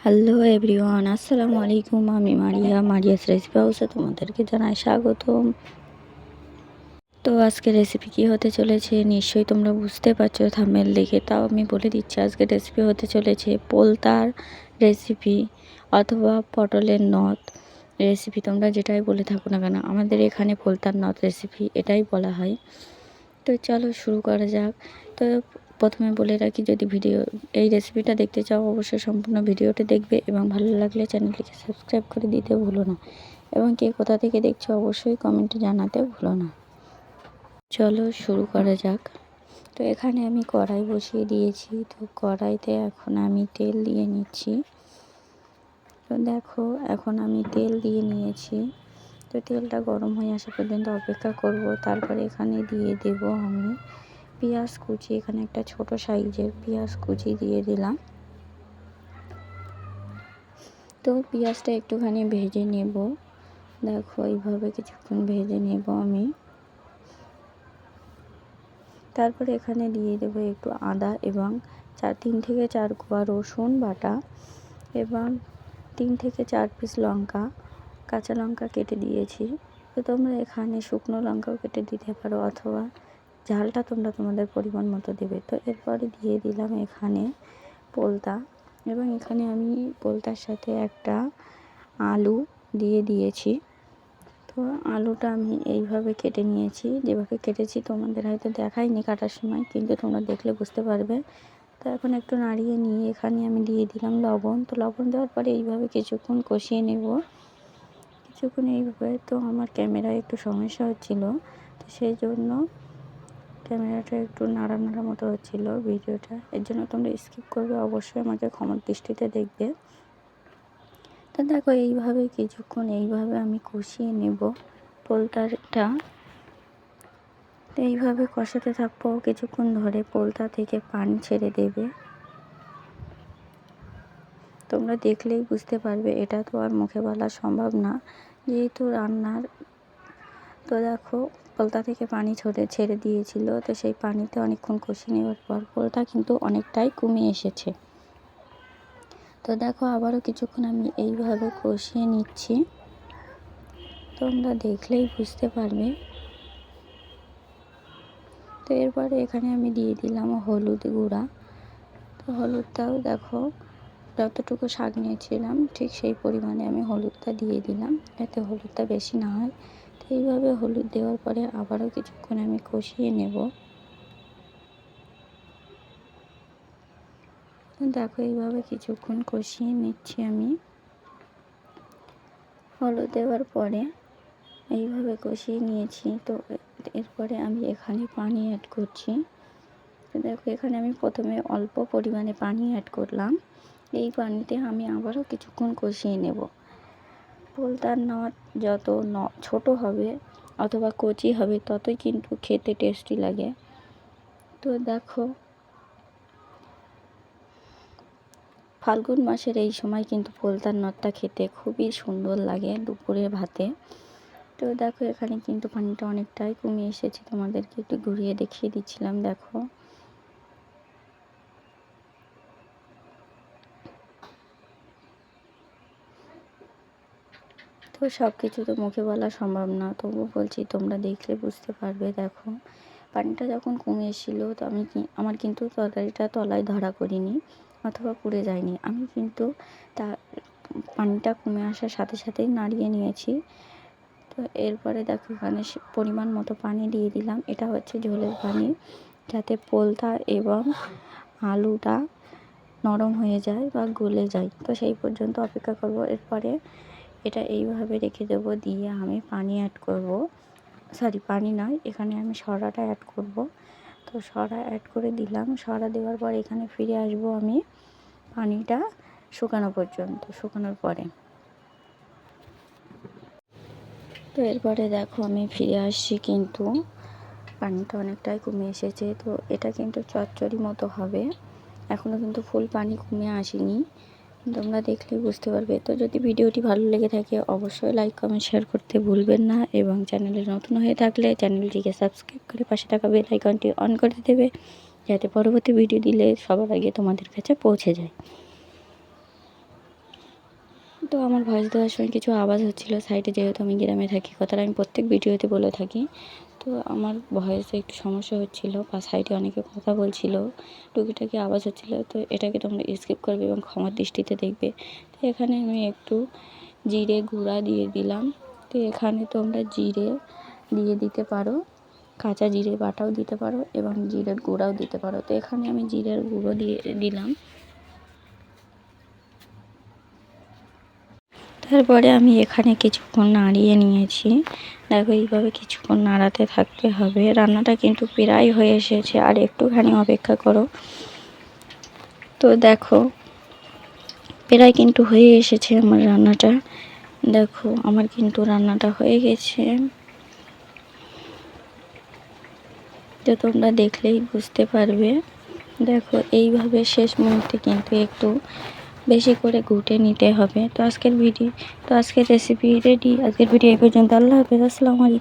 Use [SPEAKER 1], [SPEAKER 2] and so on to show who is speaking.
[SPEAKER 1] Hello everyone, আসসালামু আলাইকুম। আমি মারিয়াস রেসিপি হাউসে তোমাদেরকে জানাই স্বাগতম। তো আজকে রেসিপি কি হতে চলেছে নিশ্চয়ই তোমরা বুঝতে পারছো থাম্বনেল দেখে, তাও আমি বলে দিচ্ছি। আজকে রেসিপি হতে চলেছে পোলতার রেসিপি অথবা পটলের নথ রেসিপি, তোমরা যেটাই বলে থাকো না কেন, আমাদের এখানে পোলতার নথ রেসিপি এটাই বলা হয়। তো চলো শুরু করা যাক। তো প্রথমে বলে রাখি, যদি এই রেসিপিটা দেখতে চাও অবশ্যই সম্পূর্ণ ভিডিওটি দেখবে এবং ভালো লাগলে চ্যানেলটিকে সাবস্ক্রাইব করে দিতে ভুলো না, এবং কে কোথা থেকে দেখছো অবশ্যই কমেন্টে জানাতে ভুলো না। চলো শুরু করা যাক। তো এখানে আমি কড়াই বসিয়ে দিয়েছি। তো কড়াইতে এখন আমি তেল দিয়ে নিচ্ছি। তো দেখো এখন আমি তেল দিয়ে নিয়েছি। তো তেলটা গরম হয়ে আসা পর্যন্ত অপেক্ষা করব। তারপরে এখানে দিয়ে দেব আমি পেঁয়াজ কুচি। এখানে একটা ছোট সাইজের পেঁয়াজ কুচি দিয়ে দিলাম। তো পেঁয়াজটা একটুখানি ভেজে নেব। দেখো এইভাবে কিছুক্ষণ ভেজে নেব আমি। তারপরে এখানে দিয়ে দেব একটু আদা এবং 3 থেকে 4 কোয়া রসুন বাটা এবং 3 থেকে 4 পিস লঙ্কা, কাঁচা লঙ্কা কেটে দিয়েছি। তো তোমরা এখানে শুকনো লঙ্কাও কেটে দিতে পারো অথবা ঝালটা তোমরা তোমাদের পরিমাণ মতো দেবে। তো এরপরে দিয়ে দিলাম এখানে পোলতা, এবং এখানে আমি পোলতার সাথে একটা আলু দিয়ে দিয়েছি। তো আলুটা আমি এইভাবে কেটে নিয়েছি। যেভাবে কেটেছি তোমাদের হয়তো দেখাইনি কাটার সময়, কিন্তু তোমরা দেখলে বুঝতে পারবে। তো এখন একটু নাড়িয়ে নিয়ে এখানে আমি দিয়ে দিলাম লবণ। তো লবণ দেওয়ার পরে এইভাবে কিছুক্ষণ কষিয়ে নেব। কিছুক্ষণ এইভাবে। তো আমার ক্যামেরায় একটু সমস্যা হচ্ছিল, তো সেই জন্য ক্যামেরাটা একটু নাড়া মতো হচ্ছিল ভিডিওটা, এর জন্য তোমরা স্কিপ করবে, অবশ্যই আমাকে ক্ষমার দৃষ্টিতে দেখবে। তো দেখো এইভাবে কিছুক্ষণ এইভাবে আমি কষিয়ে নেব পোলতাটা। তো এইভাবে কষাতে থাকবো কিছুক্ষণ ধরে। পোলতা থেকে পানি ছেড়ে দেবে, তোমরা দেখলেই বুঝতে পারবে। এটা তো আর মুখে বলা সম্ভব না যেহেতু রান্নার। তো দেখো পোলতা থেকে পানি ছেড়ে দিয়েছিল। তো সেই পানিতে অনেকক্ষণ কষিয়ে নেওয়ার পর পোলতা কিন্তু অনেকটাই কমে এসেছে। তো দেখো আবারও কিছুক্ষণ আমি এইভাবে কষিয়ে নিচ্ছি, তোমরা দেখলেই বুঝতে পারবে। তো এরপরে এখানে আমি দিয়ে দিলাম হলুদ গুঁড়া। তো হলুদটাও দেখো যতটুকু শাক নিয়েছিলাম ঠিক সেই পরিমাণে আমি হলুদটা দিয়ে দিলাম, যাতে হলুদটা বেশি না হয়। তো এইভাবে হলুদ দেওয়ার পরে আবারও কিছুক্ষণ আমি কষিয়ে নেব। দেখো এইভাবে কিছুক্ষণ কষিয়ে নিচ্ছি আমি। হলুদ দেওয়ার পরে এইভাবে কষিয়ে নিয়েছি। তো এরপরে আমি এখানে পানি অ্যাড করছি। তো দেখো এখানে আমি প্রথমে অল্প পরিমাণে পানি অ্যাড করলাম। এই পানিতে আমি আবারও কিছুক্ষণ কষিয়ে নেব। পোলতার নথ যত ছোট হবে অথবা কচি হবে ততই কিন্তু খেতে টেস্টি লাগে। তো দেখো ফাল্গুন মাসের এই সময় কিন্তু পোলতার নথটা খেতে খুবই সুন্দর লাগে দুপুরের ভাতে। তো দেখো এখানে কিন্তু পানিটা অনেকটাই কমে এসেছে, তোমাদেরকে একটু ঘুরিয়ে দেখিয়ে দিচ্ছিলাম। দেখো তো সব কিছু তো মুখে বলা সম্ভব না, তবু বলছি তোমরা দেখলে বুঝতে পারবে। দেখো পানিটা যখন কমে এসেছিলো, তো আমার কিন্তু তরকারিটা তলায় ধরা করিনি অথবা পুড়ে যায়নি। আমি কিন্তু তা পানিটা কমে আসার সাথে সাথেই নাড়িয়ে নিয়েছি। তো এরপরে দেখো এখানে পরিমাণ মতো পানি দিয়ে দিলাম। এটা হচ্ছে ঝোলের পানি, যাতে পোলতা এবং আলুটা নরম হয়ে যায় বা গলে যায়। তো সেই পর্যন্ত অপেক্ষা করব। এরপরে এটা এইভাবে রেখে দেবো, দিয়ে আমি পানি অ্যাড করব। পানি নয়, এখানে আমি সরাটা অ্যাড করব। তো সরা অ্যাড করে দিলাম। সরা দেওয়ার পর এখানে ফিরে আসব আমি পানিটা শুকানোর পরে। তো এরপরে দেখো আমি ফিরে আসছি, কিন্তু পানিটা অনেকটাই কমে এসেছে। তো এটা কিন্তু চচ্চড়ি মতো হবে, এখনও কিন্তু ফুল পানি কমে আসেনি, তোমরা দেখলেই বুঝতে পারবে। তো যদি ভিডিওটি ভালো লেগে থাকে অবশ্যই লাইক কমেন্ট শেয়ার করতে ভুলবেন না, এবং চ্যানেলে নতুন হয়ে থাকলে চ্যানেলটিকে সাবস্ক্রাইব করে পাশে থাকা বেল আইকনটি অন করে দেবে, যাতে পরবর্তী ভিডিও দিলে সবার আগে তোমাদের কাছে পৌঁছে যায়। তো আমার ভয়েস দেওয়ার সময় কিছু আওয়াজ হচ্ছিলো সাইডে, যেহেতু আমি গ্রামে থাকি, কথাটা আমি প্রত্যেক ভিডিওতে বলে থাকি। তো আমার ভয়েসে একটু সমস্যা হচ্ছিলো বা সাইডে অনেকে কথা বলছিল, টুকিটাকি আওয়াজ হচ্ছিলো, তো এটাকে তোমরা স্কিপ করবে এবং ক্ষমার দৃষ্টিতে দেখবে। তো এখানে আমি একটু জিরে গুঁড়া দিয়ে দিলাম। তো এখানে তোমরা জিরে দিয়ে দিতে পারো, কাঁচা জিরে বাটাও দিতে পারো এবং জিরের গুঁড়াও দিতে পারো। তো এখানে আমি জিরের গুঁড়ো দিয়ে দিলাম। তারপরে আমি এখানে কিছুক্ষণ নাড়িয়ে নিয়েছি। দেখো এইভাবে কিছুক্ষণ নাড়াতে থাকতে হবে। রান্নাটা কিন্তু প্রায় হয়ে এসেছে, আর একটুখানি অপেক্ষা করো। তো দেখো প্রায় কিন্তু হয়ে এসেছে আমার রান্নাটা। দেখো আমার কিন্তু রান্নাটা হয়ে গেছে। তো তোমরা দেখলেই বুঝতে পারবে। দেখো এইভাবে শেষ মুহূর্তে কিন্তু একটু বেশি করে ঘুটে নিতে হবে। তো আজকের রেসিপি রেডি। আজকের ভিডিও এই পর্যন্ত। আল্লাহ হাফেজ, আসসালামু আলাইকুম।